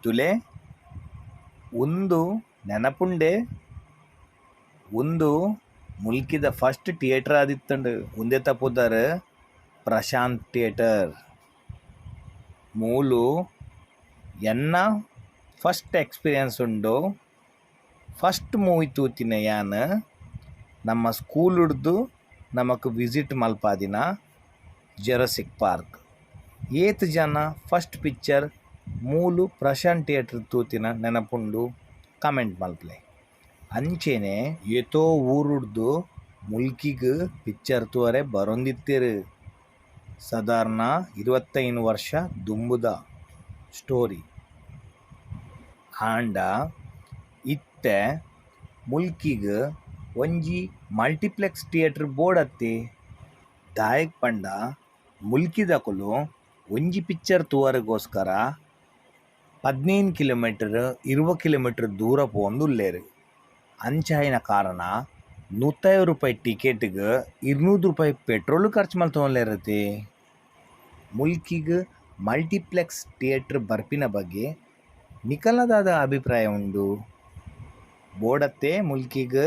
ಗೊತ್ತುಲೆ ಒಂದು ನೆನಪುಂಡೆ ಒಂದು ಮುಲ್ಕಿದ first theatre ಆದಿತ್ತಂಡು ಒಂದೇ ತಪ್ಪುದಾರ ಪ್ರಶಾಂತ್ ಥಿಯೇಟರ್ ಮೂಲು ಎನ್ನ ಫಸ್ಟ್ ಎಕ್ಸ್ಪೀರಿಯನ್ಸ್ ಉಂಡು ಫಸ್ಟ್ ಮೂವಿ ತೂತಿನ ಯಾನ್ ನಮ್ಮ ಸ್ಕೂಲ್ ಹಿಡ್ದು ನಮಕ್ ವಿಸಿಟ್ ಮಲ್ಪಾದಿನ ಜುರಾಸಿಕ್ ಪಾರ್ಕ್ ಏತ್ ಜನ ಫಸ್ಟ್ ಪಿಕ್ಚರ್ ಮೂಲು ಪ್ರಶಾಂತ್ ಥಿಯೇಟರ್ ತೂತಿನ ನೆನಪುಂಡು ಕಮೆಂಟ್ ಮಲ್ಪಲೆ. ಅಂಚೆನೆ ಏತೋ ಊರುಡ್ದು ಮುಲ್ಕಿಗ್ ಪಿಕ್ಚರ್ ತೂವರೆ ಬರೊಂದಿತ್ತೆರ್. ಸಾಧಾರಣ 25 ವರ್ಷ ದುಂಬುದ ಸ್ಟೋರಿ ಆಂಡ ಇತ್ತೆ ಮುಲ್ಕಿಗ್ ಒಂಜಿ ಮಲ್ಟಿಪ್ಲೆಕ್ಸ್ ಥಿಯೇಟರ್ ಬೋಡತ್ತೆ ದಾಯಕ್ ಪಂಡ ಮುಲ್ಕಿದಕುಲು ಒಂಜಿ ಪಿಕ್ಚರ್ ತೂವರೆಗೋಸ್ಕರ 15 ಕಿಲೋಮೀಟರ್ 20 ಕಿಲೋಮೀಟರ್ ದೂರ ಪೋಂದುಲ್ಲೆರ್. ಅಂಚಾಯಿನ ಕಾರಣ 150 ರೂಪಾಯಿ ಟಿಕೆಟ್ಗ್ 200 ರೂಪಾಯಿ ಪೆಟ್ರೋಲ್ ಖರ್ಚು ಮಲ್ತೊಂದುಲ್ಲೆರತೆ. ಮುಲ್ಕಿಗ್ ಮಲ್ಟಿಪ್ಲೆಕ್ಸ್ ಥಿಯೇಟರ್ ಬರ್ಪಿನ ಬಗ್ಗೆ ನಿಖಲ್ನದಾದ ಅಭಿಪ್ರಾಯ ಉಂಡು ಬೋಡತ್ತೆ ಮುಲ್ಕಿಗ್.